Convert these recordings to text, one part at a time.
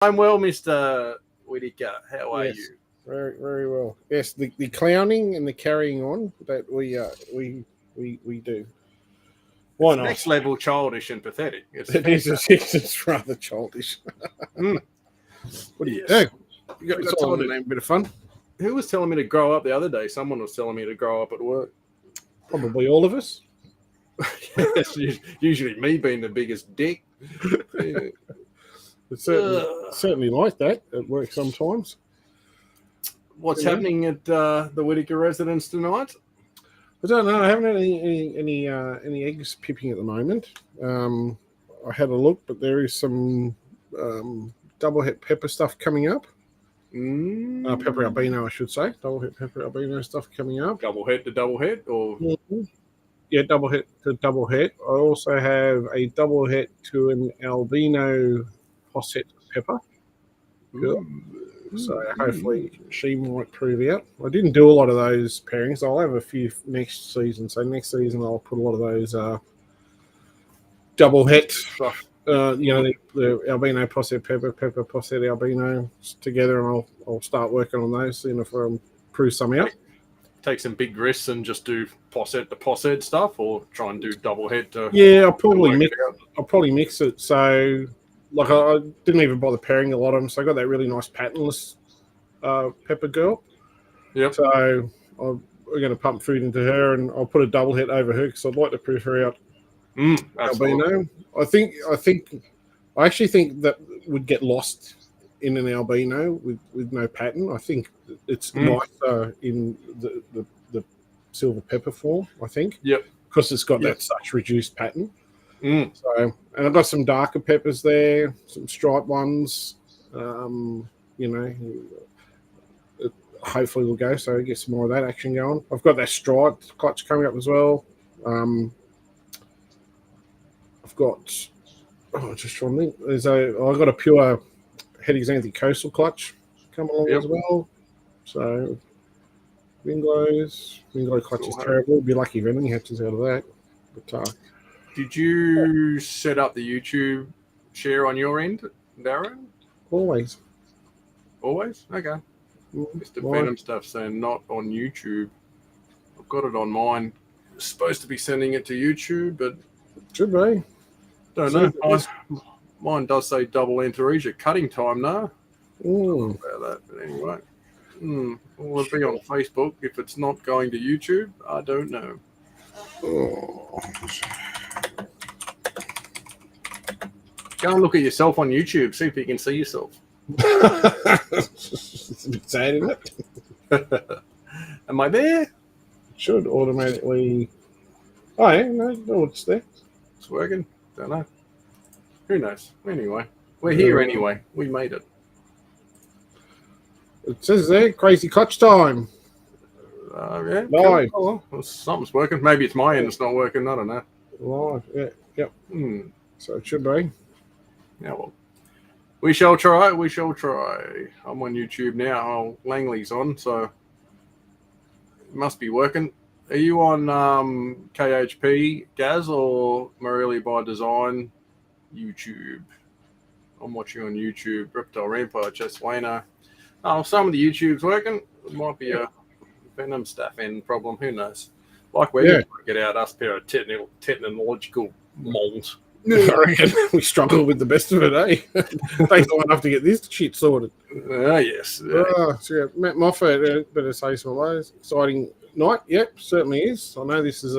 I'm well, Mr. Whitaker. How are Yes, you? very, very well. Yes, the clowning and the carrying on that we do. Why It's not? next level childish and pathetic. It's It is. fantastic. It's rather childish. Mm, What do you yes. do? You got It's time all to good. name a bit of fun. Who was telling me to grow up the other day? Someone was telling me to grow up at work. Probably all of us. It's usually me being the biggest dick. Yeah. It's Ugh. certainly like that at work sometimes. What's You know? happening at the Whitaker residence tonight? I don't know. I haven't had any eggs pipping at the moment. I had a look, but there is some double het pepper stuff coming up. Pepper albino, I should say. Double het pepper albino stuff coming up. Double head to double head, or Yeah, double het to double het. I also have a double het to an albino posset pepper. Girl. So hopefully she might prove out. I didn't do a lot of those pairings. I'll have a few next season. So next season I'll put a lot of those double het stuff. The albino posset pepper posset albino together, and I'll start working on those. Seeing if I can prove some out. take some big risks and just do posset to posset stuff, or try and do double head to. Yeah, I'll probably mix it. So, like, I didn't even bother pairing a lot of them. So I got that really nice patternless pepper girl. Yep. So we're going to pump food into her, and I'll put a double hit over her because I'd like to prove her out. Albino. I actually think that would get lost in an albino with no pattern. I think it's nicer in the silver pepper form. I think. Yep. Because it's got that such reduced pattern. So, and I've got some darker peppers there, some striped ones. Hopefully we'll go. So get some more of that action going. I've got that striped clutch coming up as well. I've got. Just trying to think. I've got a pure head exanthic coastal clutch coming along as well. So Winglow clutch is terrible. It'd be lucky if anything hatches out of that. But did you set up the YouTube share on your end, Darren? Always. Okay. Mr. Venom stuff saying not on YouTube. I've got it on mine. Supposed to be sending it to YouTube, but should be. Don't know. Mine does say double Antaresia cutting time now. About that, but anyway. Will it be on Facebook if it's not going to YouTube? I don't know. Go and look at yourself on YouTube. See if you can see yourself. It's a bit sad, isn't it? Am I there? It should automatically. Oh, yeah, no, it's there. It's working. Don't know. Who knows? Anyway, we're here anyway. We made it. It says there, crazy clutch time. Yeah. Live. Cool. Well, something's working. Maybe it's my end that's not working. I don't know. Live. Yeah. Yep. So it should be. Yeah, well. We shall try. I'm on YouTube now. Oh, Langley's on, so it must be working. Are you on KHP, Gaz, or Morelia by Design YouTube? I'm watching on YouTube. Reptile Rampart, Jess Wayno. Oh, some of the YouTube's working. It might be a Venom staff end problem. Who knows? Like we're going to get out us pair of technological moles. I reckon we struggle with the best of it, eh? Takes long enough to get this shit sorted. Yes. So Matt Moffat, better say some of those. Exciting night. Yep, certainly is. I know this is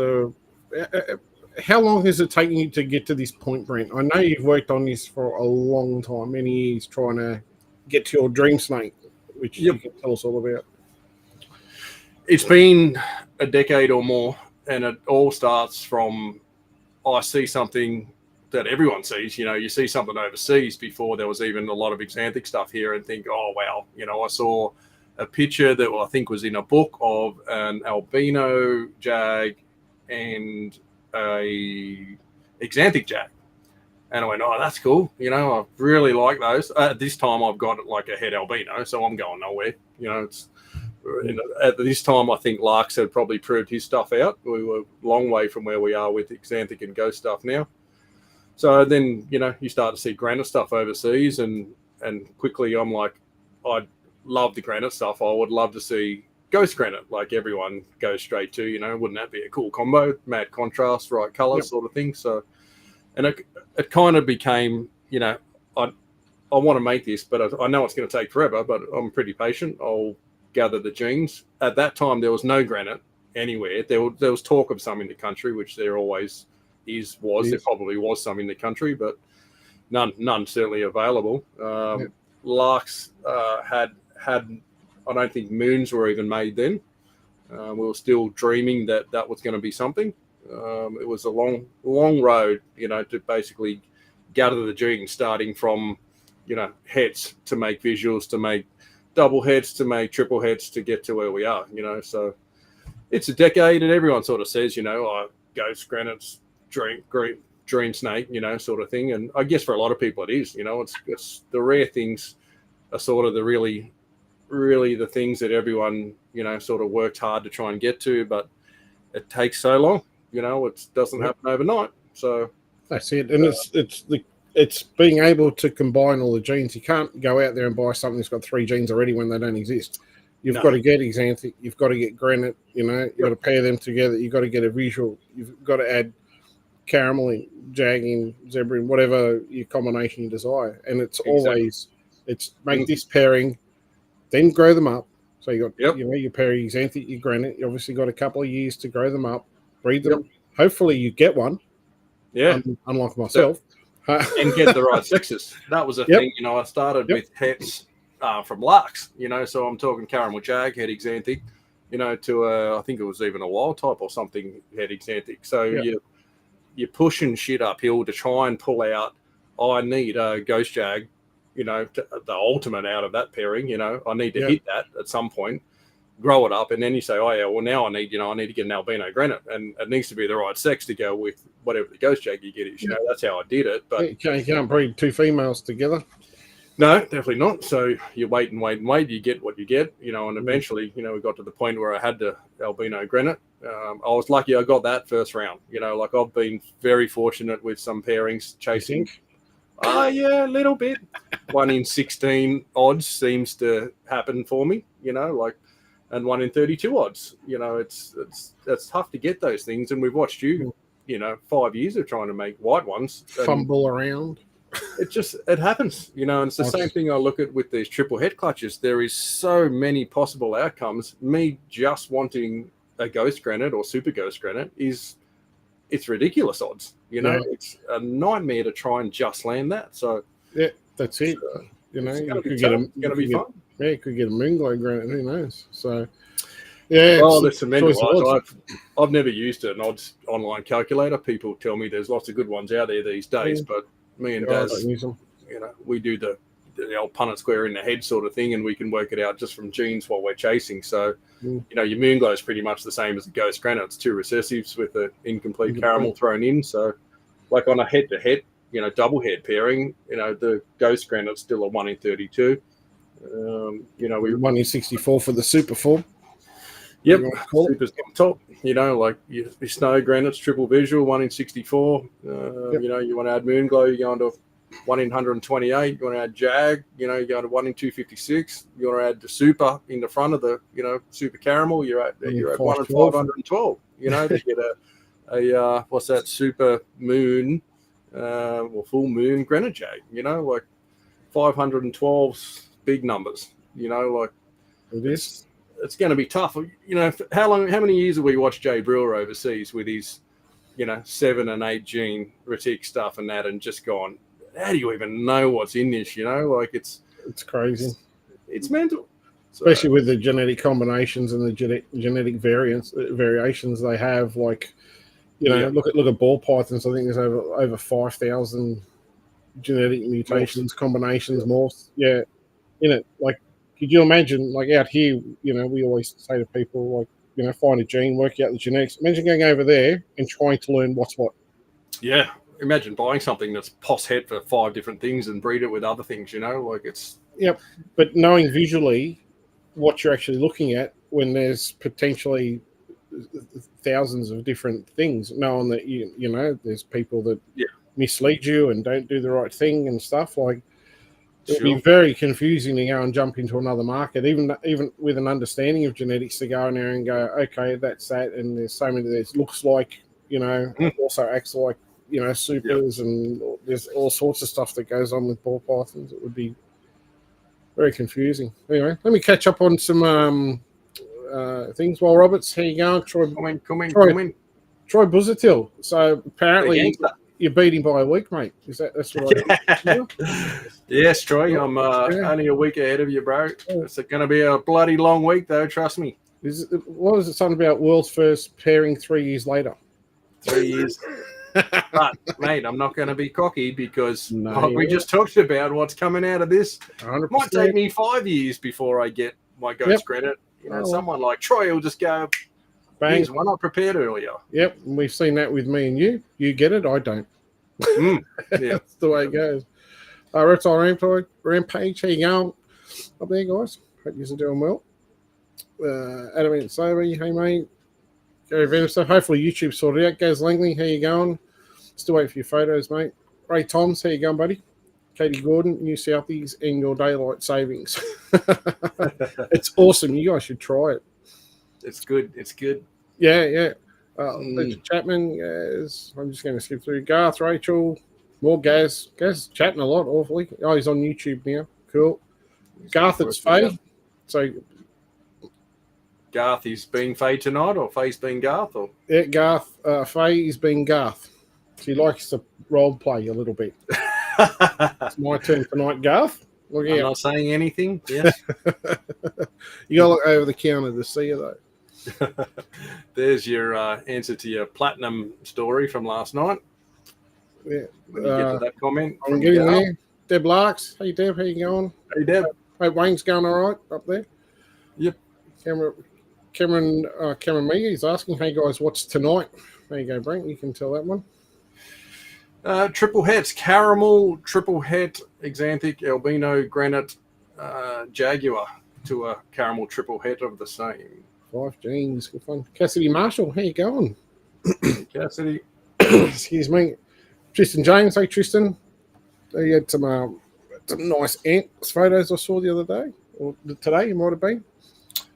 how long has it taken you to get to this point, Brent? I know you've worked on this for a long time, many years, trying to get to your dream snake, which you can tell us all about. It's been a decade or more, and it all starts from I see something that everyone sees. You see something overseas before there was even a lot of exanthic stuff here, and think, oh, wow. I saw a picture that I think was in a book of an albino jag and a exanthic jag. And I went, oh, that's cool. I really like those. At this time, I've got like a head albino, so I'm going nowhere. At this time, I think Larks had probably proved his stuff out. We were a long way from where we are with exanthic and ghost stuff now. So then, you start to see granite stuff overseas, and and quickly I'm like, I love the granite stuff. I would love to see ghost granite, like everyone goes straight to. Wouldn't that be a cool combo? Mad contrast, right color, sort of thing. So, and it kind of became, I want to make this, but I know it's going to take forever. But I'm pretty patient. I'll gather the genes. At that time, there was no granite anywhere. There was talk of some in the country, which there always was. There probably was some in the country, but none certainly available. Larks had I don't think moons were even made then. We were still dreaming that was going to be something. It was a long road, to basically gather the genes, starting from heads to make visuals, to make double heads, to make triple heads, to get to where we are. So it's a decade, and everyone sort of says, ghost granites, dream snake, sort of thing. And I guess for a lot of people it is. It's the rare things are sort of the really the things that everyone sort of worked hard to try and get to, but it takes so long. It doesn't happen overnight. So that's it. And it's being able to combine all the genes. You can't go out there and buy something that's got 3 genes already when they don't exist. You've got to get xanthic, you've got to get granite, you've got to pair them together, you've got to get a visual, you've got to add caramel, jagging, zebra, whatever your combination you desire. And it's always, it's make this pairing, then grow them up. So you got, your pairing xanthic, your granite, you obviously got a couple of years to grow them up, breed them. Hopefully you get one. Yeah. Unlike myself. And get the right sexes. That was a thing, I started with hets from larks, so I'm talking caramel jag, het xanthic, to I think it was even a wild type or something, het xanthic. So you're pushing shit uphill to try and pull out, I need a ghost jag, the ultimate out of that pairing, I need to hit that at some point, grow it up, and then you say, oh yeah, well now I need to get an albino granite, and it needs to be the right sex to go with whatever the ghost jag you get is. That's how I did it. But you can't breed 2 females together. No, definitely not. So you wait and wait and wait. You get what you get, and eventually, we got to the point where I had the albino granite. I was lucky I got that first round. Like I've been very fortunate with some pairings chasing. Oh yeah, a little bit. 1 in 16 odds seems to happen for me. And 1 in 32 odds. It's tough to get those things, and we've watched you, 5 years of trying to make white ones. Fumble around. It happens, and it's the same thing I look at with these triple head clutches. There is so many possible outcomes. Me just wanting a ghost granite or super ghost granite it's ridiculous odds. It's a nightmare to try and just land that. So yeah, that's it. It's going to be fun. Yeah, you could get a moon glow granite. Who knows? So yeah. Well, there's some I've never used an odds online calculator. People tell me there's lots of good ones out there these days, but me and Daz, we do the old Punnett square in the head sort of thing, and we can work it out just from genes while we're chasing. So, your moon glow is pretty much the same as the ghost granite. It's 2 recessives with an incomplete caramel thrown in. So, like on a head-to-head, double head pairing, the ghost granite's still a 1 in 32. We 1 in 64 for the super form. Yep, super's on top. Like your snow granites, triple visual, 1 in 64. You want to add moon glow, you're going to 1 in 128. You want to add jag, you're going to 1 in 256. You want to add the super in the front of the, super caramel, you're at 1 in 512. To get a what's that, super moon, or full moon granite jag. Like 512's big numbers. Like it is. It's going to be tough. How many years have we watched Jay Brewer overseas with his, 7 and 8 gene retic stuff and that, and just gone, how do you even know what's in this? Like it's crazy. It's mental. Especially with the genetic combinations and the genetic variations they have. Like, look at ball pythons. I think there's over 5,000 genetic mutations, combinations, morphs. Yeah. Like, could you imagine, like out here, we always say to people, like, find a gene, work out the genetics. Imagine going over there and trying to learn what's what. Yeah. Imagine buying something that's pos het for 5 different things and breed it with other things, like it's. Yep. But knowing visually what you're actually looking at when there's potentially thousands of different things, knowing that, there's people that mislead you and don't do the right thing and stuff, like, It'll be very confusing to go and jump into another market, even with an understanding of genetics, to go in there and go, okay, that's that, and there's so many that looks like, it also acts like, supers, and there's all sorts of stuff that goes on with ball pythons. It would be very confusing. Anyway, let me catch up on some things while Robert's, here you go. Troy Buzzatill. So apparently you're beating by a week, mate. That's what I Yes, Troy. I'm only a week ahead of you, bro. It's going to be a bloody long week, though. Trust me. What was it something about world's first pairing 3 years later? 3 years. But, mate, I'm not going to be cocky because we just talked about what's coming out of this. 100%. It might take me 5 years before I get my ghost credit. Someone like Troy will just go, bang. Why not prepared earlier? Yep, and we've seen that with me and you. You get it, I don't. Yeah. That's the way it goes. Reptile Rampage, how you going up there, guys? Hope you're doing well. Adam and Sobe, hey, mate. Gary Venison, hopefully YouTube sorted out. Gaz Langley, how you going? Still waiting for your photos, mate. Ray Toms, how you going, buddy? Katie Gordon, New Southies, and your daylight savings. It's awesome. You guys should try it. It's good. It's good. Yeah. Chapman, yes. I'm just going to skip through. Garth, Rachel, more Gaz. Gaz is chatting a lot, awfully. Oh, he's on YouTube now. Cool. Garth, it's Faye. So Garth is being Faye tonight, or Faye's being Garth? Or? Yeah, Garth. Faye is being Garth. She likes to role play a little bit. It's my turn tonight, Garth. I'm not saying anything. Yes. You got to look over the counter to see her, though. There's your answer to your platinum story from last night. Yeah. When you get to that comment. I'm getting there. Deb Larks. Hey, Deb. How you going? Hey, Deb. Hey, Wayne's going all right up there? Yep. Cameron Meager is asking, hey, guys, what's tonight? There you go, Brent. You can tell that one. Triple hets, caramel, triple het, exanthic, albino, granite, jaguar to a caramel triple het of the same. 5 genes, good fun. Cassidy Marshall, how you going? Cassidy. Excuse me. Tristan James, hey Tristan. You had some nice ants photos I saw the other day, or today you might have been.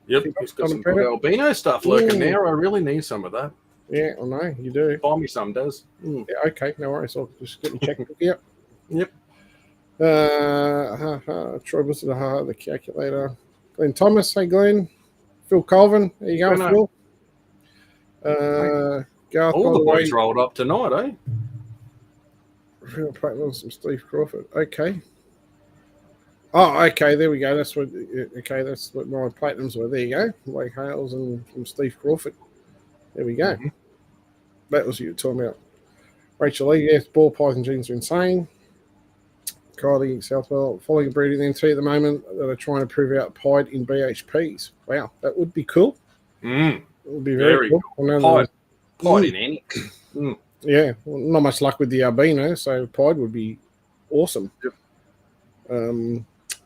Yep, he's got some good albino stuff lurking there. I really need some of that. Yeah, I know, you do. Buy me some, Des. Yeah, okay, no worries. I'll just get me checking. Yep. Troy Wilson, the calculator. Glenn Thomas, hey Glenn. Phil Colvin, there you go, Phil. Garth, all the boys rolled up tonight, eh? Real platinum, some Steve Crawford. Okay. Oh, okay, there we go. That's what my platinums were. There you go. Blake Hales and from Steve Crawford. There we go. Mm-hmm. That was what you were talking about. Rachel Lee, yes, ball python genes are insane. Kylie Southwell, following a breeding NT at the moment that are trying to prove out pied in BHPs. Wow, that would be cool. It would be very cool. Pied in any. Yeah, well, not much luck with the albino, so pied would be awesome. Yep.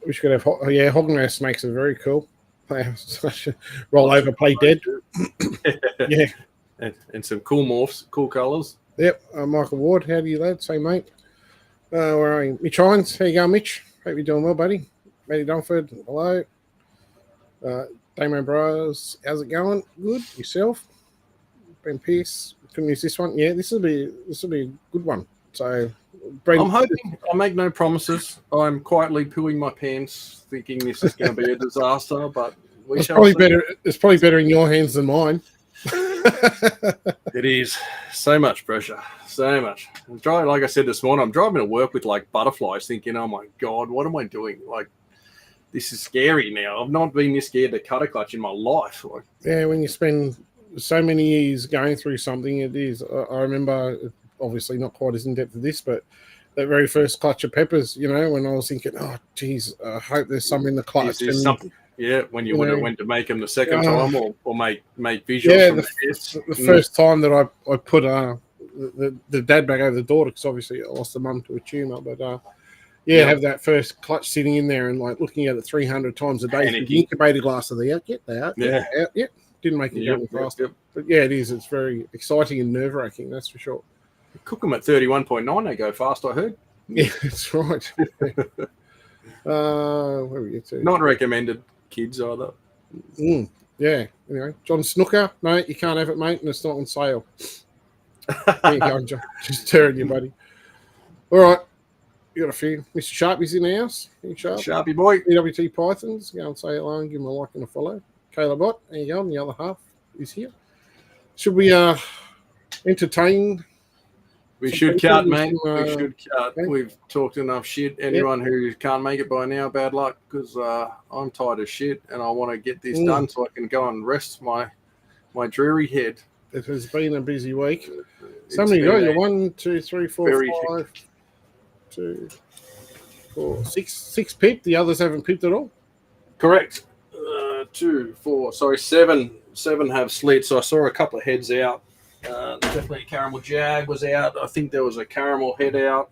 We should have, hognose snakes are very cool. Roll over, play dead. Yeah. And some cool morphs, cool colours. Yep. Michael Ward, how do you, lad? Say, mate. Where are you? Mitch Hines, how you going, Mitch? Hope you're doing well, buddy. Matty Dunford, hello. Damon Bros, how's it going? Good. Yourself? Ben Pierce, couldn't use this one. Yeah, this will be a good one. So, I'm hoping. I make no promises. I'm quietly pooing my pants, thinking this is going to be a disaster. But it's probably better. It's probably better in your hands than mine. It is so much pressure, so much. Like I said this morning, I'm driving to work with like butterflies, thinking, "Oh my god, what am I doing? Like, this is scary now. I've not been this scared to cut a clutch in my life." Like, yeah, when you spend so many years going through something, it is. I remember, obviously not quite as in depth as this, but that very first clutch of peppers, when I was thinking, "Oh, geez, I hope there's some in the clutch." There's something. Yeah, when you went to make them the second time or make visuals. Yeah, the first time that I put the dad back over the daughter, because obviously I lost the mum to a tumour, but have that first clutch sitting in there and like looking at it 300 times a day through the incubator glass of the out, get that, out, didn't make it go any faster. Yep. But yeah, it is. It's very exciting and nerve wracking, that's for sure. Cook them at 31.9, they go fast, I heard. Yeah, that's right. Where we get to? Not recommended, kids either. Yeah. Anyway, John Snooker. No, you can't have it, mate, and it's not on sale. There you go, John. Just tearing you, buddy. All right. You got a few. Mr. Sharpie's in the house. Sharp. Sharpie boy. EWT Pythons. Go and say hello and give him a like and a follow. Caleb Bot. There you go. And the other half is here. Should we entertain? We should cut, mate. We should cut. Okay. We've talked enough shit. Anyone who can't make it by now, bad luck, because I'm tired of shit and I want to get this done so I can go and rest my dreary head. It has been a busy week. Somebody got you 1, 2, 3, 4, 5, 2, 4, 6 pipped. The others haven't pipped at all. Correct. 2, 4, sorry, 7. 7 have slits. So I saw a couple of heads out. Definitely a caramel jag was out. I think there was a caramel head out.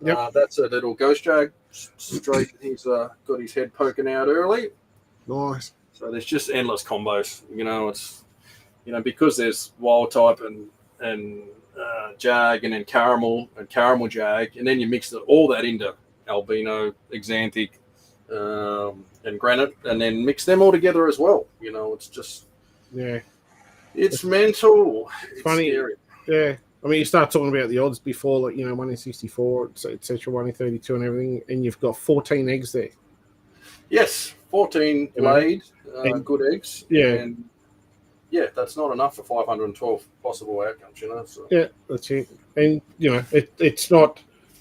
Yep. That's a little ghost jag. Straight. He's got his head poking out early. Nice. So there's just endless combos. It's because there's wild type and jag and then caramel jag, and then you mix all that into albino, exanthic, and granite, and then mix them all together as well. It's just it's mental. It's funny. Scary. Yeah. I mean, you start talking about the odds before, like 1 in 64, etc., 1 in 32, and everything, and you've got 14 eggs there. Yes, 14 laid, good eggs. Yeah. And that's not enough for 512 possible outcomes, So. Yeah, that's it. And, it's not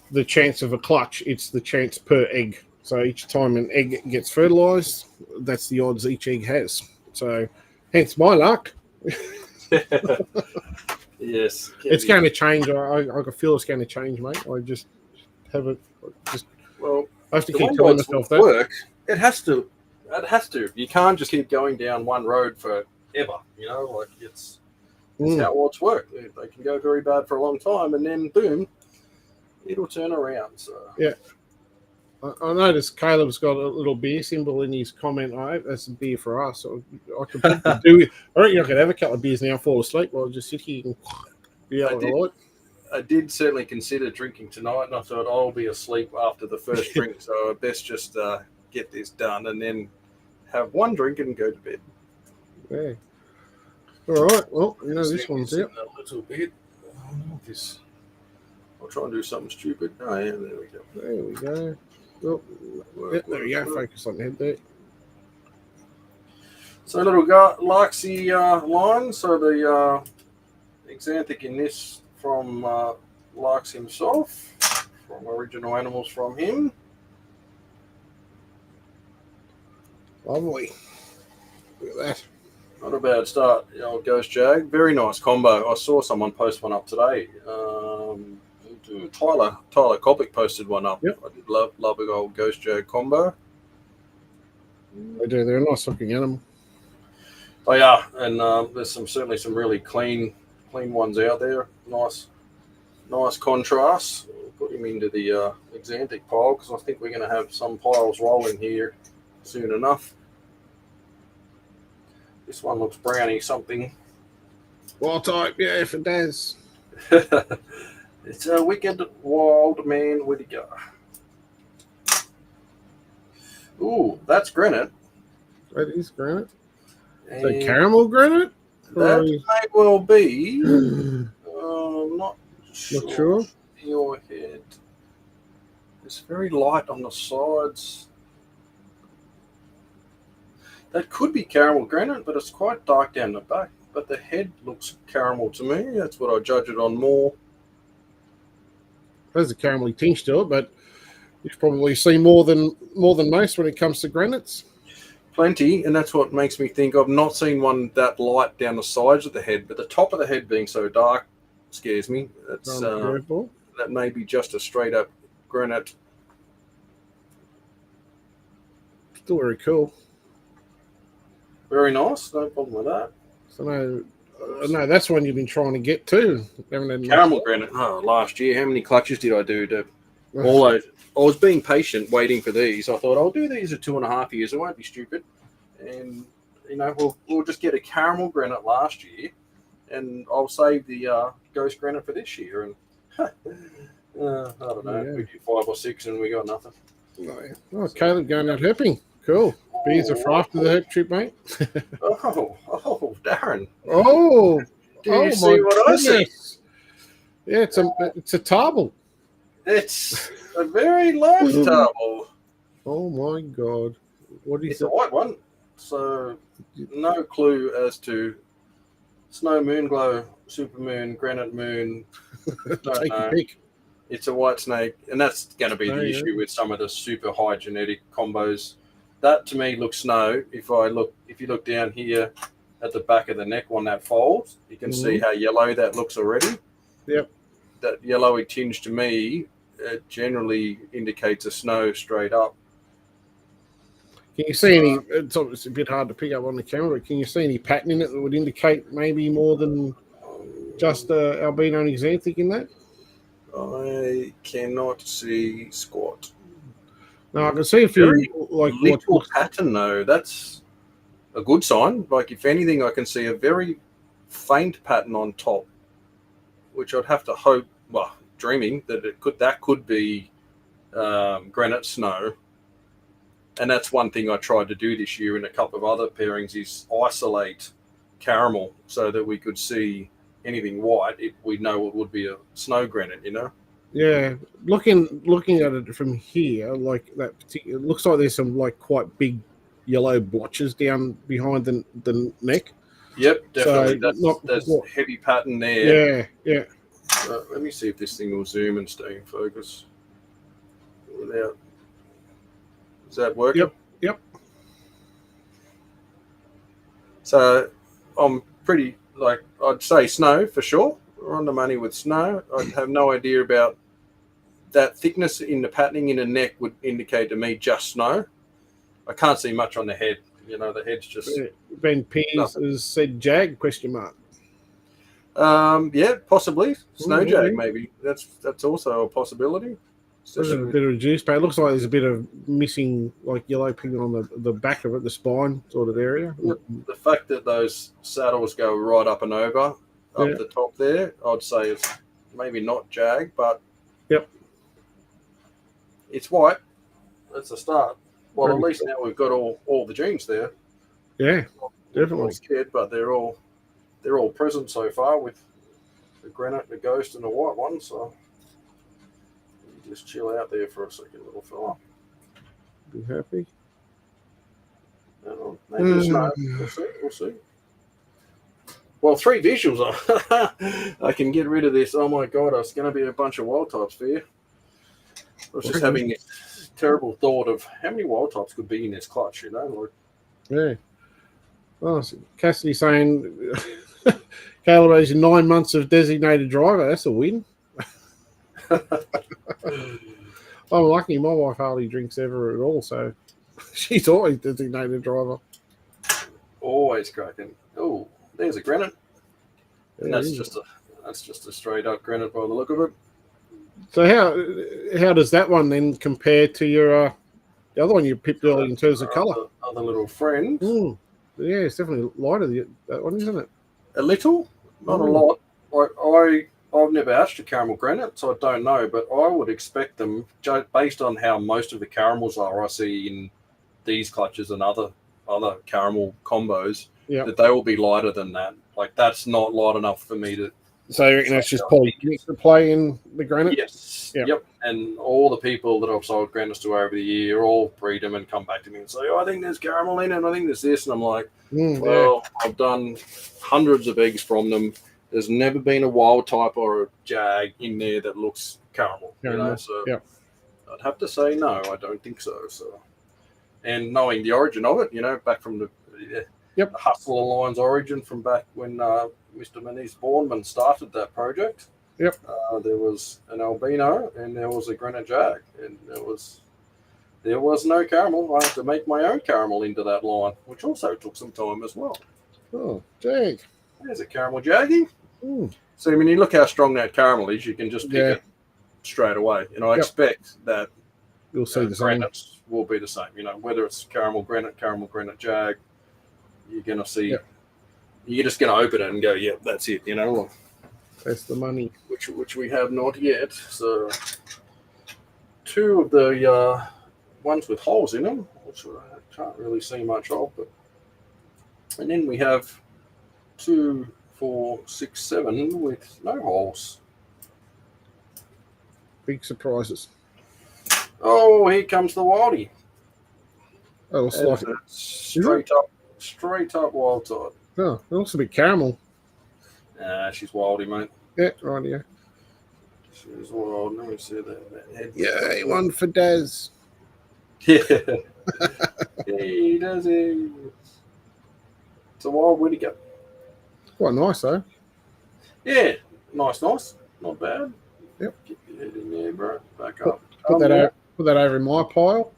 the chance of a clutch, it's the chance per egg. So each time an egg gets fertilized, that's the odds each egg has. So hence my luck. Yes. It's going to change. I can feel it's going to change, mate. I just have it. I have to keep telling myself that. Work. It has to. You can't just keep going down one road forever. It's how odds work. They can go very bad for a long time, and then boom, it'll turn around. So yeah. I noticed Caleb's got a little beer symbol in his comment. I hope that's a beer for us. I could probably do it. I reckon I could have a couple of beers now, fall asleep while I just sit here and be able to light. I did certainly consider drinking tonight, and I thought I'll be asleep after the first drink, so I best just get this done and then have one drink and go to bed. Yeah. All right. Well, this one's out. A little bit. I'll try and do something stupid. Oh, yeah, there we go. There we go. Oh, there we go. Focus on the head there. So a little galaxy line. So the exanthic in this from Larks himself, from original animals from him. Lovely. Look at that. Not a bad start. Old Ghost Jag. Very nice combo. I saw someone post one up today. Tyler Kopic posted one up. Yep. I did love a old Ghost Jag combo. They do. They're a nice looking animal. They are, and there's certainly some really clean ones out there. Nice contrast. We'll put him into the exanthic pile because I think we're going to have some piles rolling here soon enough. This one looks browny something. Wild type, yeah, if it does. It's a wicked wild man with a go. Ooh, that's granite. That is granite. And so caramel granite? That may well be. Not sure. Your head. It's very light on the sides. That could be caramel granite, but it's quite dark down the back. But the head looks caramel to me. That's what I judge it on more. There's a caramelly tinge to it, but you've probably seen more than most when it comes to granites. Plenty, and that's what makes me think I've not seen one that light down the sides of the head, but the top of the head being so dark scares me. That's that may be just a straight up granite. Still very cool. Very nice, no problem with that. So no, that's one you've been trying to get too. Caramel granite. Oh, last year, how many clutches did I do to all those? I was being patient, waiting for these. I thought I'll do these at 2.5 years. It won't be stupid, and we'll just get a caramel granite last year, and I'll save the ghost granite for this year. And I don't know, we do 5 or 6, and we got nothing. No. Oh, Caleb going out herping. Cool. Beers are for after the herp trip, mate. oh, Darren. Oh, Do you see my what goodness. I see? Yeah, it's a table. It's a very large table. Oh my god. What is It's a white one. So no clue as to snow, moon glow, supermoon, granite moon. Take a pick. It's a white snake, and that's going to be the issue with some of the super high genetic combos. That to me looks snow. If you look down here at the back of the neck on that fold, you can see how yellow that looks already. Yep. That yellowy tinge to me generally indicates a snow straight up. Can you see any? It's a bit hard to pick up on the camera. But can you see any pattern in it that would indicate maybe more than just albino and xanthic in that? I cannot see squat. No, I can see a few little pattern though. That's a good sign. Like if anything, I can see a very faint pattern on top, which I'd have to hope. Well, dreaming that could be granite snow. And that's one thing I tried to do this year in a couple of other pairings is isolate caramel so that we could see anything white. We know it would be a snow granite, you know? Yeah. Looking at it from here, like that particular, it looks like there's some like quite big yellow blotches down behind the neck. Yep, definitely. So that's heavy pattern there. Yeah. Let me see if this thing will zoom and stay in focus. Without. Is that working? Yep. So I'm pretty, I'd say snow for sure. We're on the money with snow. I have no idea about that thickness in the patterning in the neck would indicate to me just snow. I can't see much on the head. You know, the head's just... Ben Pease has said jag, question mark. Yeah, possibly. Snow jag, maybe. That's also a possibility. There's a bit of reduced paint. It looks like there's a bit of missing, like yellow pigment on the back of it, the spine sort of area. The fact that those saddles go right up and over, up the top there, I'd say it's maybe not jag, but it's white. That's a start. Well, at least now we've got all the genes there. Yeah, definitely. I'm scared, but they're all present so far with the granite, the ghost, and the white one. So. Just chill out there for a second, little fella. Be happy. Maybe it's not. We'll see. Well, 3 visuals. I can get rid of this. Oh my god, it's going to be a bunch of wild types for you. I was just having this terrible thought of how many wild types could be in this clutch, you know? Yeah. Oh, so Cassidy saying Caleb has 9 months of designated driver. That's a win. I'm lucky my wife hardly drinks ever at all, so she's always designated driver. Always cracking. Oh, there's a granite. And that's just a straight up granite by the look of it. So how does that one then compare to your the other one you picked early in terms of colour? Other little friend. Yeah, it's definitely lighter that one, isn't it? A little, not a lot. I've never hatched a caramel granite, so I don't know, but I would expect them, based on how most of the caramels are I see in these clutches and other caramel combos, that they will be lighter than that. Like, that's not light enough for me to... So you reckon that's just polygenic to play in the granite? Yes. Yep. And all the people that I've sold granites to over the year all breed them and come back to me and say, I think there's caramel in it, I think there's this. And I'm like, I've done hundreds of eggs from them. There's never been a wild type or a jag in there that looks caramel. You know? So I'd have to say no, I don't think so. So, and knowing the origin of it, you know, back from the Hustle Alliance origin from back when Mr. Manish Bourneman started that project. There was an albino and there was a granite jag, and there was no caramel. I had to make my own caramel into that line, which also took some time as well. Oh, jag. There's a caramel jaggy. So when you look how strong that caramel is, you can just pick it straight away. And I expect that you'll see the granites will be the same. You know, whether it's caramel granite jag, you're going to see. You're just going to open it and go, yeah, that's it. You know, that's the money. Which we have not yet. So 2 of the ones with holes in them, which I can't really see much of. But and then we have 2, 4, 6, 7 with no holes. Big surprises. Oh, here comes the Wildie. Oh, looks like straight up wild type. Oh, it looks a bit caramel. She's Wildie, mate. Yeah, right here. She's wild. Let me see that head. Yeah, one for Daz. Yeah. He does it. It's a wild Whittaker. Quite nice, though. Yeah, nice. Not bad. Yep. Get your head in there, bro. Back up. Put that over in my pile.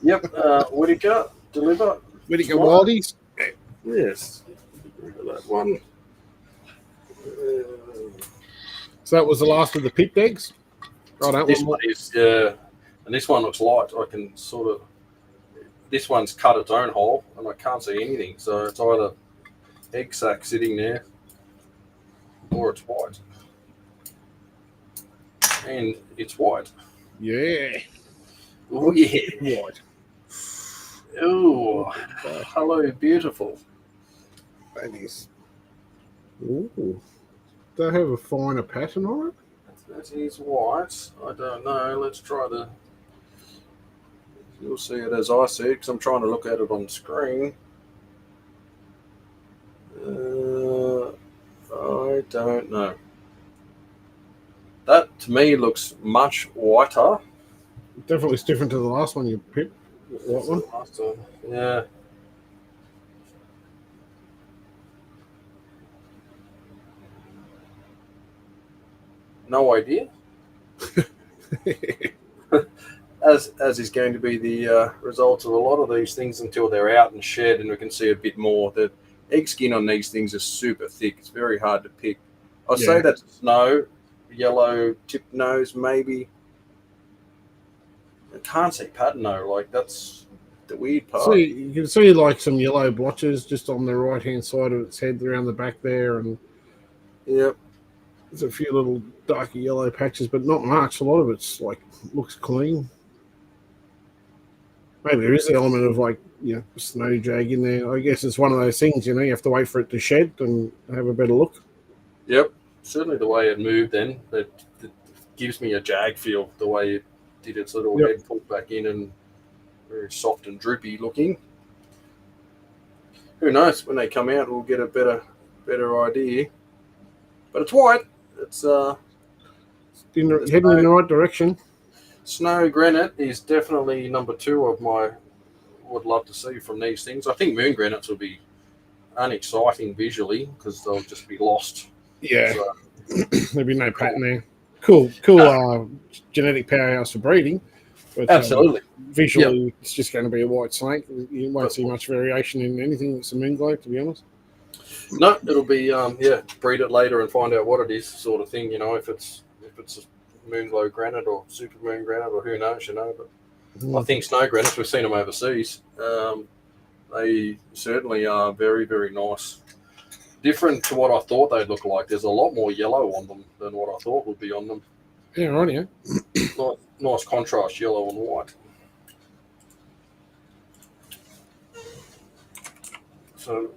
Yep. Whittaker, deliver. Whittaker Wildies. Yes. Look at that one. So that was the last of the pipped eggs. Right, this one is, and this one looks light. I can sort of. This one's cut its own hole, and I can't see anything. So it's either egg sac sitting there, or it's white. And it's white. Yeah. Oh yeah. White. Oh, hello, beautiful. That is. Ooh. They have a finer pattern on it. That is white. I don't know. Let's try the. You'll see it as I see it because I'm trying to look at it on the screen. I don't know. That to me looks much whiter. Definitely it's different to the last one you picked. What one? Last one. Yeah. No idea. As is going to be the result of a lot of these things until they're out and shed and we can see a bit more. The egg skin on these things is super thick. It's very hard to pick. I'll say that's snow, yellow tipped nose maybe. I can't see pattern though. Like that's the weird part. So you can see like some yellow blotches just on the right hand side of its head around the back there, and yep. There's a few little darker yellow patches, but not much. A lot of it's like looks clean. Maybe there is an element of like, snow jag in there. I guess it's one of those things, you have to wait for it to shed and have a better look. Yep. Certainly the way it moved then, it gives me a jag feel, the way it did its little head pulled back in and very soft and droopy looking. Who knows? When they come out, we'll get a better idea. But it's white. It's heading in the right direction. Snow granite is definitely number 2 of my would love to see from these things. I think moon granites will be unexciting visually because they'll just be lost. Yeah, so, there'll be no pattern there. Cool. Genetic powerhouse for breeding. But, absolutely. Visually, It's just going to be a white snake. You won't see much variation in anything that's a moon glow, to be honest. No, it'll be breed it later and find out what it is, sort of thing. If it's a moon glow granite or super moon granite or who knows, But I think snow granites, we've seen them overseas. They certainly are very, very nice. Different to what I thought they'd look like. There's a lot more yellow on them than what I thought would be on them. Yeah, right. Yeah. Nice contrast, yellow and white. So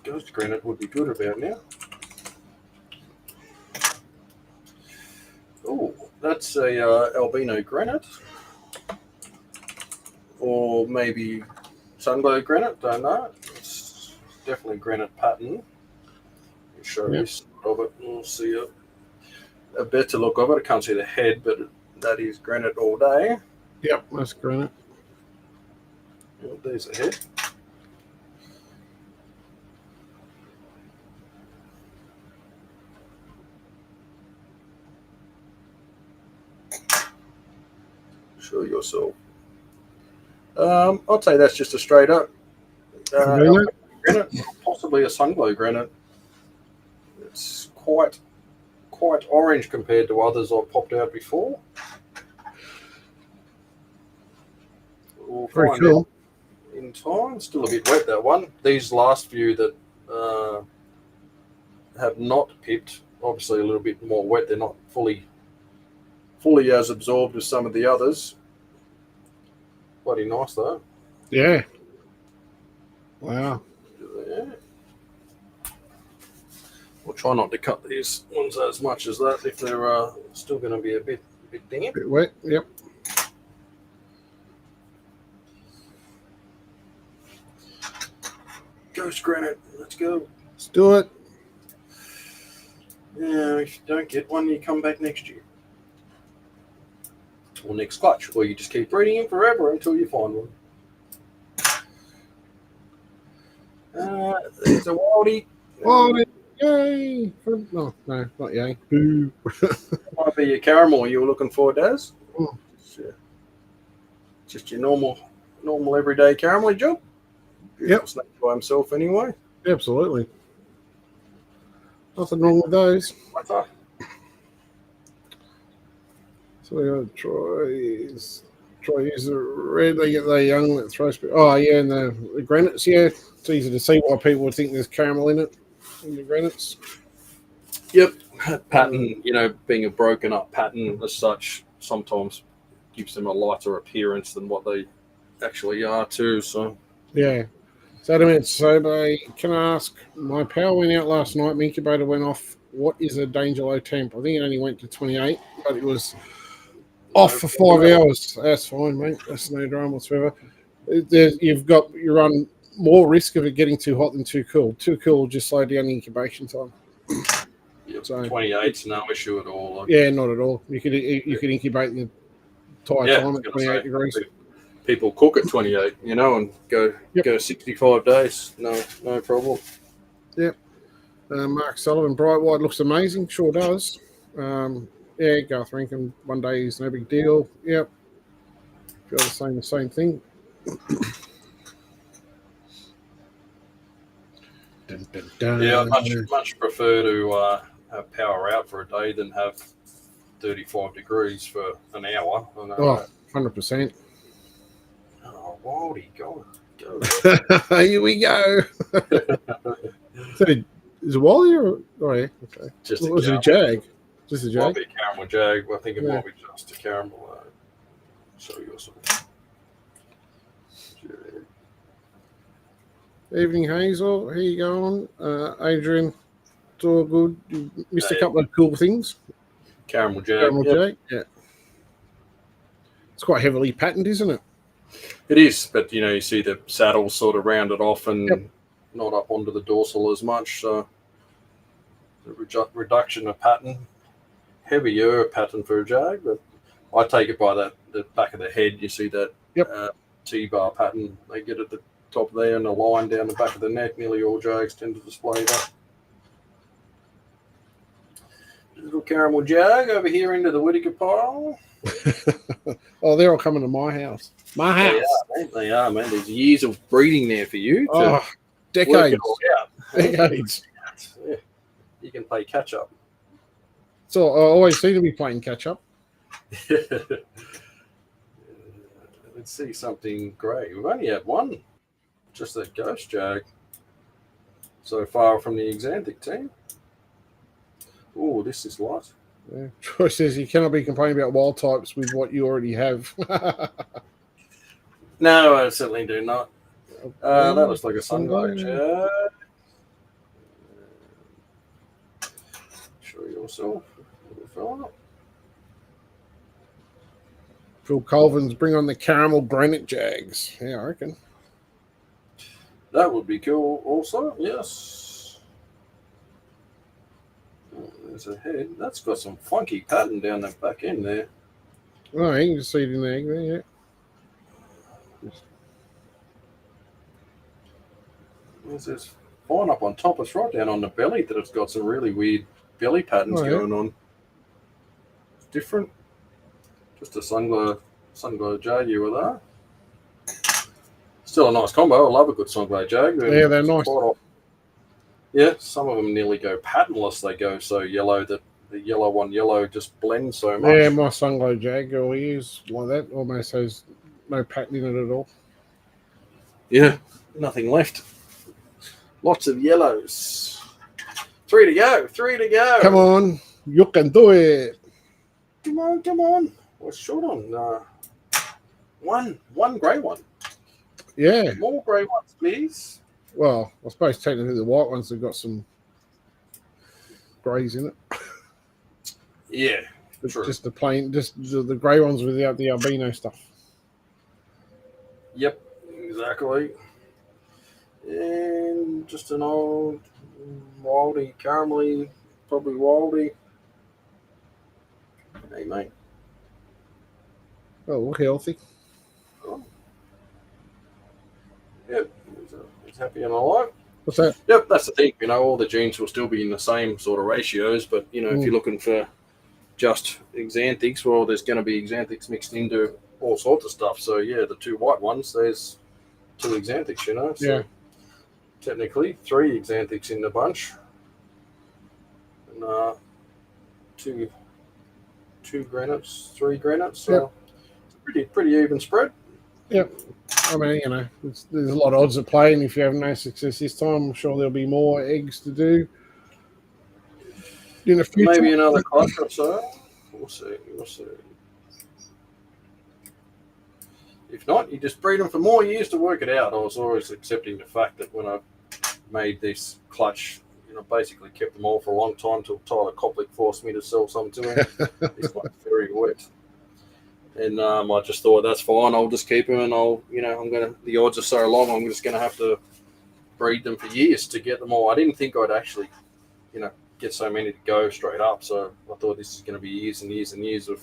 ghost granite would be good about now. Oh, that's a albino granite, or maybe sunglow granite. Don't know. It's definitely granite pattern. I'll show this of it. We'll see a better look of it. I can't see the head, but that is granite all day. Yep, that's granite. Well, there's the head. Show yourself. I'd say that's just a straight up granite, possibly a sunglow granite. It's quite orange compared to others I've popped out before. We'll very cool. In time, still a bit wet that one. These last few that have not pipped, obviously a little bit more wet. They're not fully as absorbed as some of the others. bloody nice though. Yeah. Wow. Yeah. We'll try not to cut these ones as much as that if they're still going to be a bit damp. Bit wet. Yep. Ghost granite, let's go. Let's do it. Yeah, if you don't get one, you come back next year. Or next clutch. Or you just keep breeding them forever until you find one. There's a wildie. Wildie. Yay. No, not yay. Boo. Might be your caramel you were looking for, Daz. Oh. Just your normal everyday caramel job. Yep. Snake by himself anyway. Absolutely. Nothing wrong with those. What's that? So we're going to try use the red. They get the young that throws. Oh, yeah, and the granites, yeah. It's easy to see why people would think there's caramel in it, in the granites. Yep. Pattern, being a broken up pattern as such, sometimes gives them a lighter appearance than what they actually are too. So yeah. So they can ask, my power went out last night, my incubator went off. What is a danger low temp? I think it only went to 28, but it was off for 5 hours. That's fine, mate. That's no drama whatsoever. You run more risk of it getting too hot than too cool. Too cool will just slow down the incubation time. Yep. So 28's no issue at all. Yeah, not at all. You could incubate the entire time at 28 degrees. People cook at 28, and go 65 days. No problem. Yep. Mark Sullivan, bright white looks amazing. Sure does. Garth Rankin, one day is no big deal. Yep. Feel the same thing. Dun, dun, dun. Yeah, I'd much prefer to have power out for a day than have 35 degrees for an hour. 100%. Oh, Waldy, go. Here we go. Is it Wally or? Oh, yeah. Okay. Was it a Jag? Just a Jag? Might be a caramel Jag. I think it might be just a caramel. Show you something. Evening, Hazel. How you going? Adrian, it's all good. You missed a couple of cool things. Caramel Jag. Yeah. It's quite heavily patterned, isn't it? It is, but you see the saddle sort of rounded off and not up onto the dorsal as much. So the reduction of pattern, heavier pattern for a Jag, but I take it by the back of the head. You see that T-bar pattern they get at the top there and a line down the back of the neck. Nearly all Jags tend to display that. Little caramel Jag over here into the Whittaker pile. Oh, they're all coming to my house. My house. They are, man. There's years of breeding there for you. Decades. Decades. Yeah. You can play catch up. So I always seem to be playing catch up. Let's see something great. We've only had one, just that Ghost Jag, so far from the Exanthic team. Oh, this is light. Yeah. Troy says you cannot be complaining about wild types with what you already have. No, I certainly do not. That looks like a Sunglow Jag. Show yourself, little fella. Phil Colvin's bring on the caramel granite Jags. Yeah, I reckon. That would be cool also, yes. Oh, there's a head. That's got some funky pattern down the back end there. Oh, you can see it in the egg there, yeah. There's this fine up on top. It's right down on the belly that it's got some really weird belly patterns going on. It's different. Just a Sunglow Jag you were there. Still a nice combo. I love a good Sunglow Jag. Yeah, they're nice. Yeah, some of them nearly go patternless. They go so yellow that the yellow on yellow just blends so much. Yeah, my Sunglow Jag is like that. Almost has no pattern in it at all. Yeah, nothing left. Lots of yellows. 3 to go. Come on. You can do it. Come on. What's short on? One grey one. Yeah. More grey ones, please. Well, I suppose technically the white ones have got some greys in it. Yeah. But True. just the plain, just the grey ones without the albino stuff. Yep, exactly. And just an old wildy, caramelly, probably wildy. Hey, mate. Oh, look healthy. Oh. Yep, he's happy and alive. What's that? Yep, that's the thing. All the genes will still be in the same sort of ratios, but if you're looking for just xanthics, well, there's going to be xanthics mixed into all sorts of stuff. So yeah, the two white ones, there's two xanthics. So technically 3 xanthics in the bunch, and two granites, 3 granites. So it's pretty even spread. Yep. I mean, there's a lot of odds at play, and if you have no success this time, I'm sure there'll be more eggs to do in the future. Maybe another clutch or so. We'll see. If not, you just breed them for more years to work it out. I was always accepting the fact that when I made this clutch, basically kept them all for a long time till Tyler Koplik forced me to sell some to him. He's like very wet. And I just thought that's fine. I'll just keep them, and the odds are so long. I'm just gonna have to breed them for years to get them all. I didn't think I'd actually, get so many to go straight up. So I thought this is going to be years and years and years of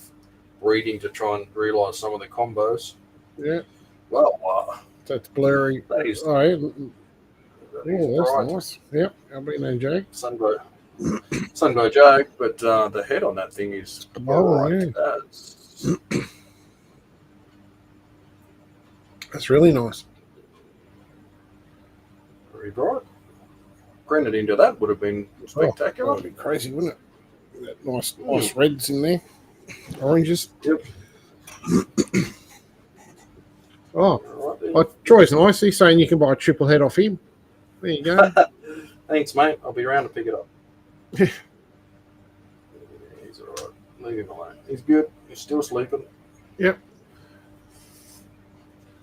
breeding to try and realise some of the combos. Yeah. Well, that's blurry. That is. All right. That's right. Nice. Yep. Albino Jag. Sunglow Jag, but the head on that thing is bright. That's really nice. Very bright. Granted, into that would have been spectacular. That would be crazy, wouldn't it? That nice reds in there, oranges. Yep. Troy's nice. He's saying you can buy a triple head off him. There you go. Thanks, mate. I'll be around to pick it up. He's all right. Leave him alone. He's good. He's still sleeping. Yep.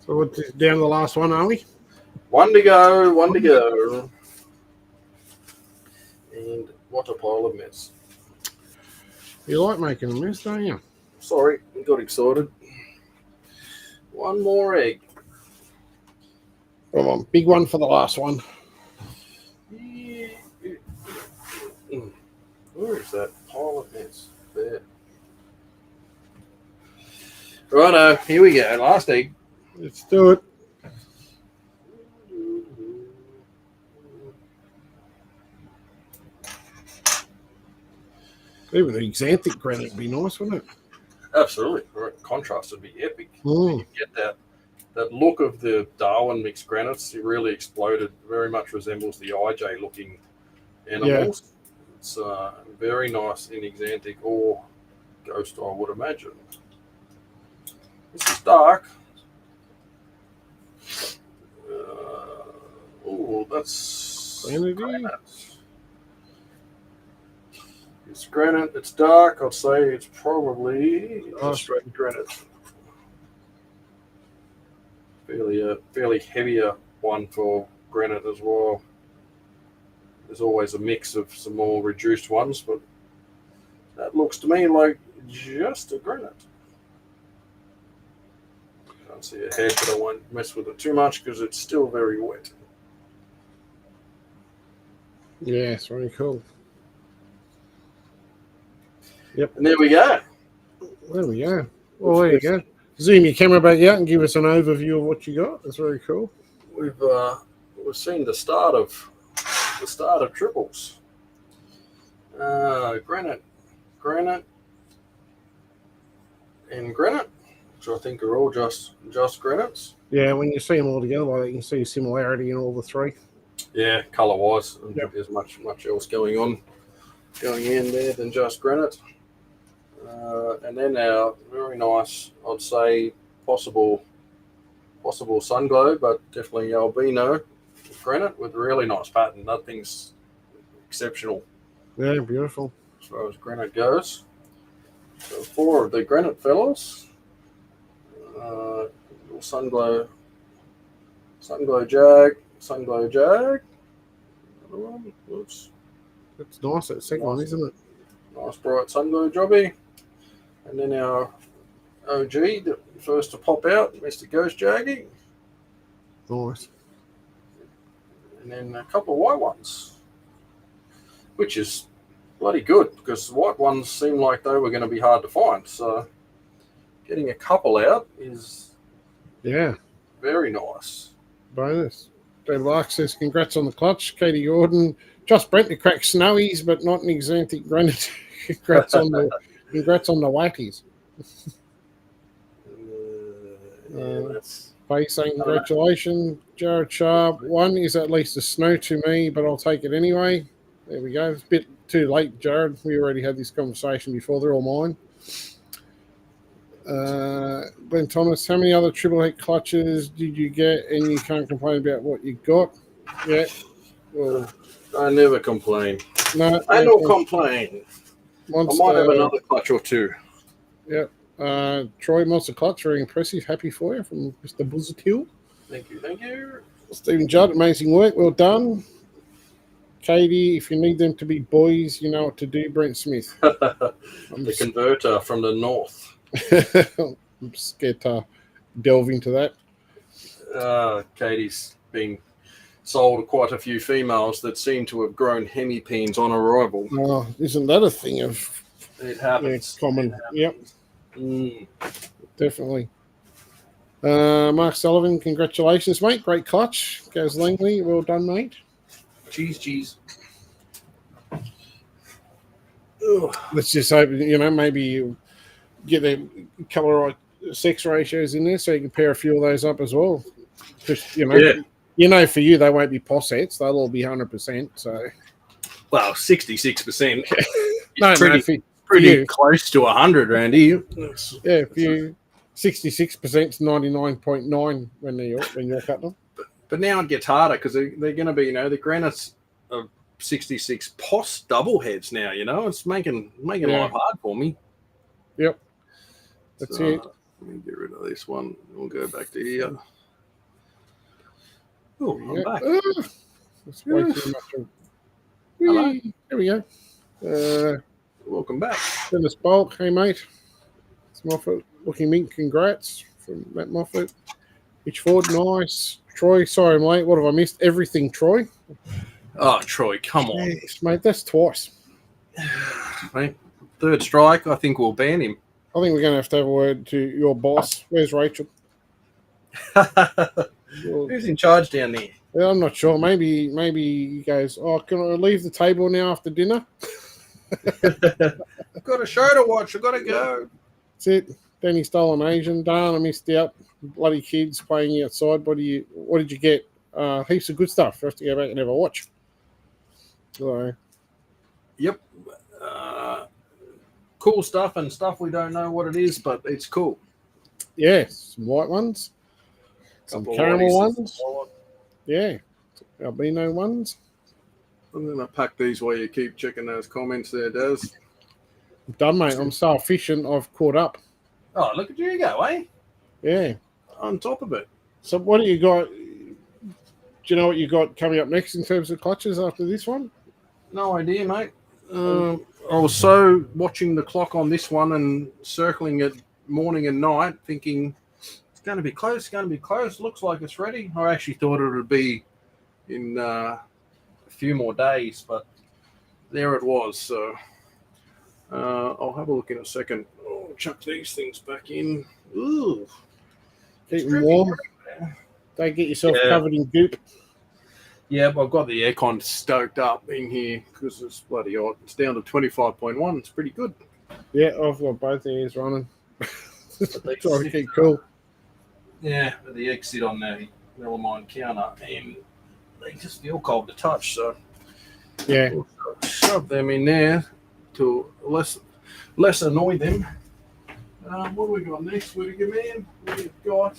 So we're down to the last one, are we? One to go. And what a pile of mess. You like making a mess, don't you? Sorry, I got excited. One more egg. Come on, big one for the last one. Where is that pile of mess? There. Righto, here we go. Last egg. Let's do it. Even the xanthic granite would be nice, wouldn't it? Absolutely. Contrast would be epic. Mm. You get that look of the Darwin mixed granites. It really exploded. Very much resembles the IJ looking animals. Yeah. It's very nice in xanthic or ghost, I would imagine. This is dark. That's granite. It's granite. It's dark. I'd say it's probably straight granite. Fairly heavier one for granite as well. There's always a mix of some more reduced ones, but that looks to me like just a granite. Can't see a head, but I won't mess with it too much because it's still very wet. Yeah, it's really cool. Yep. And there we go. There we go. Well, there you go. Zoom your camera back out and give us an overview of what you got. That's very cool. We've seen the start of triples. Granite, and granite, which I think are all just granites. Yeah, when you see them all together, like that, you can see similarity in all the three. Yeah, colour wise, there's much else going in there than just granite. And then our very nice, I'd say, possible sun glow, but definitely albino granite with a really nice pattern. That thing's exceptional. Yeah, beautiful. As far as granite goes. So 4 of the granite fellas. Little Sunglow Jag. Another one. Whoops. That's nice, that second one, isn't it? Nice bright Sunglow jobby. And then our OG, the first to pop out, Mr. Ghost Jaggy. Nice. And then a couple of white ones, which is bloody good because the white ones seem like they were going to be hard to find. So getting a couple out is very nice. Bonus. Dave Lark says, congrats on the clutch. Katie Gordon, just Brent to crack snowies, but not an exantic granite. congrats on the Watties. Faye saying congratulations. Jared Sharp, one is at least a snow to me, but I'll take it anyway. There we go. It's a bit too late, Jared. We already had this conversation before. They're all mine. Glenn Thomas, how many other triple head clutches did you get and you can't complain about what you got? Yeah. Well, I never complain. No, I don't complain. Monster, I might have another clutch or two. Yep. Troy, Monster Clutch, very impressive. Happy for you from Mr. Buzzatil. Thank you. Stephen Judd, amazing work. Well done. Katie, if you need them to be boys, you know what to do. Brent Smith. The converter from the north. I'm scared to delve into that. Katie's been sold quite a few females that seem to have grown hemipenes on arrival. Oh, isn't that a thing of It happens. common? Yep. Mm. Definitely. Mark Sullivan, congratulations, mate. Great clutch. Gaz Langley, well done, mate. Cheese. Let's just hope, maybe you get a couple of right sex ratios in there so you can pair a few of those up as well. Just, for you, they won't be possets. They'll all be 100%. So, well, 66%. Pretty close to 100 around here. Yeah, if you 66% to 99.9 when you're cutting them. But now it gets harder because they're going to be, the granites are 66 POS double heads now. It's making life hard for me. Yep, that's it. Let me get rid of this one. We'll go back to here. Oh, I'm back. That's way too much. Hello. There we go. Welcome back. Dennis Bulk, hey mate. It's Moffat looking mint, congrats from Matt Moffat. Mitch Ford, nice. Troy, sorry I'm late. What have I missed? Everything, Troy. Oh, Troy, come on. Yes, mate, that's twice. Mate, third strike, I think we'll ban him. I think we're going to have a word to your boss. Where's Rachel? Who's in charge down there? Yeah, I'm not sure. Maybe he goes, oh, can I leave the table now after dinner? I've got a show to watch. I've got to go. That's it. Danny Stolen Asian. Darn, I missed out. Bloody kids playing outside. What did you get? Heaps of good stuff for us to go back and have a watch. So, yep. Cool stuff and stuff we don't know what it is, but it's cool. Yeah, some white ones. Some caramel ones. Yeah. Albino ones. I'm going to pack these while you keep checking those comments there, Daz. I'm done, mate. I'm so efficient, I've caught up. Oh, look at you go, eh? Yeah. On top of it. So what do you got? Do you know what you got coming up next in terms of clutches after this one? No idea, mate. I was so watching the clock on this one and circling it morning and night, thinking it's going to be close, looks like it's ready. I actually thought it would be in a few more days, but there it was. So I'll have a look in a second. Oh, chuck these things back in. Ooh. Keep them warm. Don't get yourself covered in goop. Yeah, but I've got the aircon stoked up in here because it's bloody hot. It's down to 25.1. It's pretty good. Yeah, I've got both ears running. Trying to keep cool. Yeah, but the eggs sit on the melamine counter and they just feel cold to touch. So yeah, we'll shove them in there to less annoy them. What do we got next, Whittaker man? We've got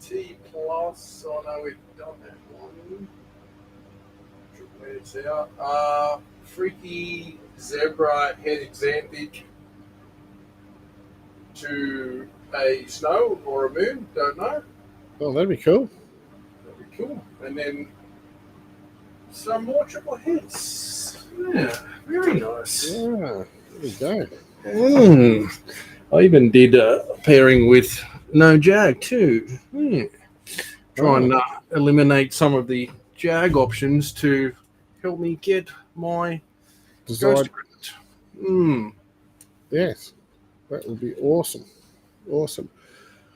T plus. Oh no, we've done that one. It's out. Freaky zebra head exanthic to a snow or a moon, don't know. Oh, that'd be cool. That'd be cool. And then some more triple hits. Yeah, very nice. Yeah, there we go. I even did a pairing with no jag too. Try and eliminate some of the jag options to help me get my Desired. ghost. Yes, that would be awesome. Awesome.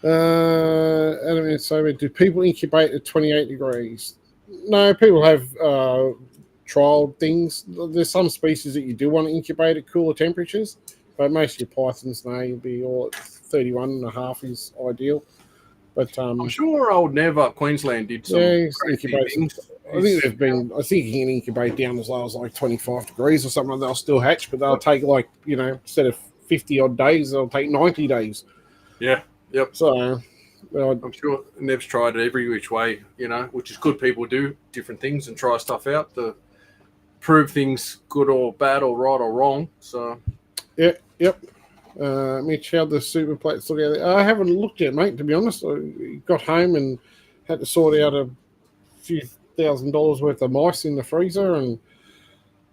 Adam, so do people incubate at 28 degrees? No, people have trial things. There's some species that you do want to incubate at cooler temperatures, but most of your pythons now you'll be all at 31.5 is ideal. But I'm sure old Nev up Queensland did some things. I think they've been. I think you can incubate down as low as like 25 degrees or something. They'll still hatch, but they'll take like instead of 50 odd days, they'll take 90 days. Yeah. Yep. So I'm sure Nev's tried it every which way, which is good. People do different things and try stuff out to prove things good or bad or right or wrong. So yep. Mitch, how the super plates look out there? I haven't looked yet, mate, to be honest. I got home and had to sort out a few $1,000 worth of mice in the freezer and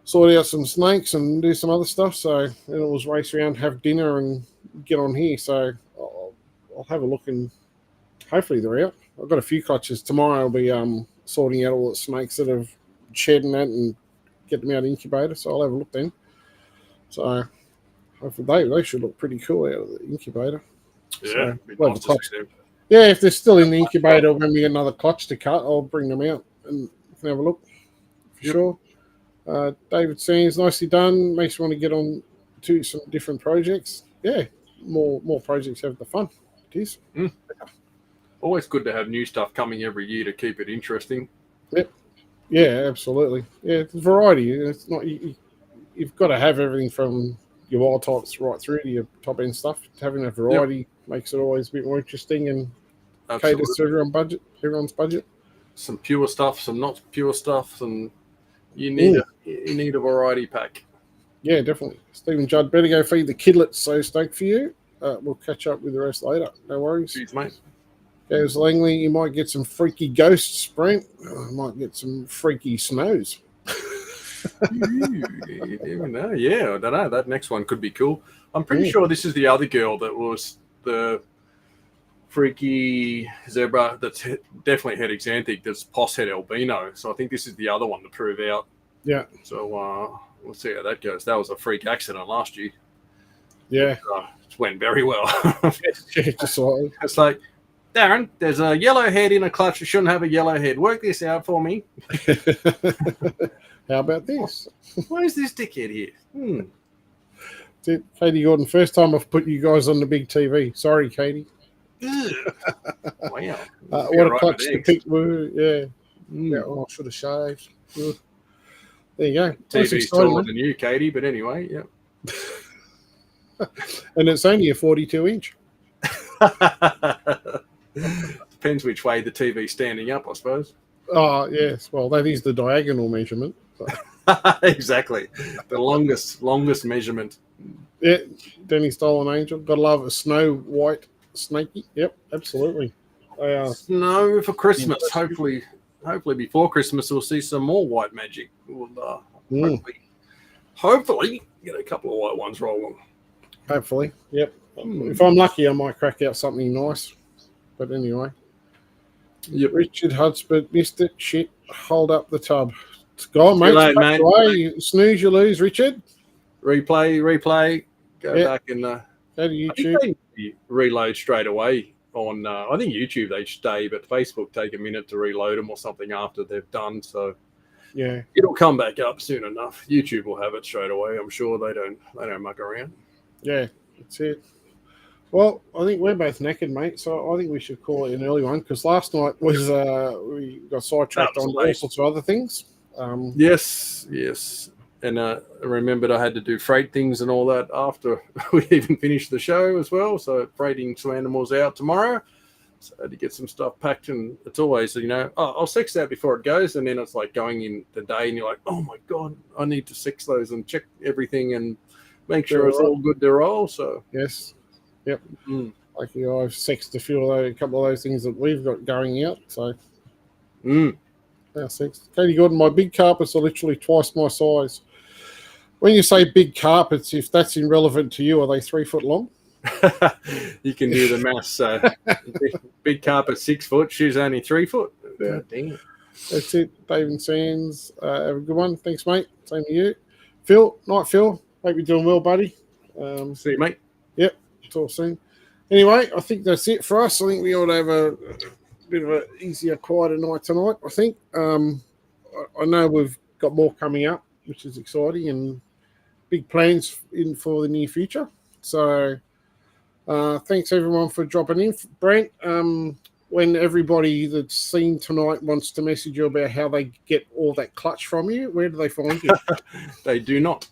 sort out some snakes and do some other stuff. So then it was race around, have dinner and get on here. So I'll have a look and hopefully they're out. I've got a few clutches. Tomorrow I'll be sorting out all the snakes that have shed and that and get them out of the incubator. So I'll have a look then. So hopefully they should look pretty cool out of the incubator. Yeah. So, yeah, if they're still in the incubator when we get another clutch to cut, I'll bring them out and you can have a look for sure. David Sands, nicely done. Makes me want to get on to some different projects. Yeah, more projects have the fun. It is. Always good to have new stuff coming every year to keep it interesting. Yep. Yeah, absolutely. Yeah, it's variety. It's not you've got to have everything from your wild types right through to your top end stuff. Having a variety makes it always a bit more interesting and caters to everyone's budget. Some pure stuff, some not pure stuff, and you need a variety pack. Yeah, definitely. Stephen Judd, better go feed the kidlets. So stoked for you. We'll catch up with the rest later. No worries. Cheers, mate. Goes Langley, you might get some freaky ghosts, Brent. Might get some freaky snows. You never know. Yeah, I don't know. That next one could be cool. I'm pretty sure this is the other girl that was the freaky zebra that's definitely het xanthic, that's poss het albino. So I think this is the other one to prove out. Yeah. So we'll see how that goes. That was a freak accident last year. Yeah. It went very well. It's like, Darren, there's a yellow head in a clutch. It shouldn't have a yellow head. Work this out for me. How about this? Why is this dickhead here? That's it. Katie Gordon, first time I've put you guys on the big TV. Sorry, Katie. Wow. What a clutch to pick. Yeah. I should have shaved. There you go. TV's taller than you, Katie, but anyway, yeah. And it's only a 42-inch. Depends which way the TV's standing up, I suppose. Oh, yes. Well, that is the diagonal measurement. So. Exactly. The longest measurement. Yeah, Denny Stolen Angel. Gotta love a snow white snaky. Yep, absolutely. Snow for Christmas. Hopefully before Christmas we'll see some more white magic. We'll hopefully get a couple of white ones rolling. Hopefully, yep. If I'm lucky, I might crack out something nice. But anyway. Yep. Richard Hudspeth missed it. Shit. Hold up the tub. It's gone, mate. Late, mate. You snooze, you lose, Richard. Replay. Go back and go to YouTube. They reload straight away on. I think YouTube they stay, but Facebook take a minute to reload them or something after they've done. So yeah, it'll come back up soon enough. YouTube will have it straight away. I'm sure they don't muck around. Yeah, that's it. Well, I think we're both naked, mate. So I think we should call it an early one because last night was we got sidetracked on all sorts of other things. Yes. And I remembered I had to do freight things and all that after we even finished the show as well. So freighting some animals out tomorrow. So I had to get some stuff packed, and it's always, I'll sex that before it goes, and then it's like going in the day and you're like, oh my God, I need to sex those and check everything and make sure it's all good to roll. So yes. Yep. Like I've sexed a couple of those things that we've got going out. So, our sex. Katie Gordon, my big carpets are literally twice my size. When you say big carpets, if that's irrelevant to you, are they 3 foot long? You can do the maths. So big carpet 6 foot, shoes only 3 foot. Yeah. Dang. That's it. David Sands, have a good one. Thanks, mate. Same to you. Phil, night, Phil. Hope you're doing well, buddy. See you, mate. Yep. Talk soon. Anyway, I think that's it for us. I think we ought to have a bit of an easier, quieter night tonight, I think. I know we've got more coming up, which is exciting, and big plans for the near future. So thanks, everyone, for dropping in. Brent, when everybody that's seen tonight wants to message you about how they get all that clutch from you, where do they find you? They do not.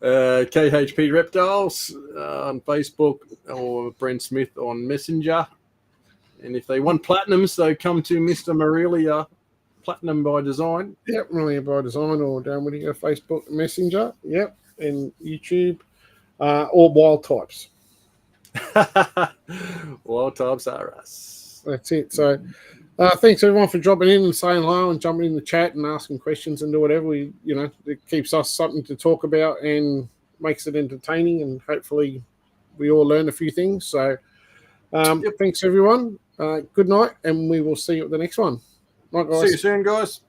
KHP Reptiles on Facebook, or Brent Smith on Messenger. And if they want platinums, they come to Mr. Morelia, Platinum by Design. Yep, Morelia by Design, or down when you go Facebook Messenger. Yep, and YouTube, or Wild Types. Wild Types are us. That's it. So thanks everyone for dropping in and saying hello and jumping in the chat and asking questions and do whatever. It keeps us something to talk about and makes it entertaining, and hopefully we all learn a few things. So thanks everyone. Good night, and we will see you at the next one. Night, guys. See you soon, guys.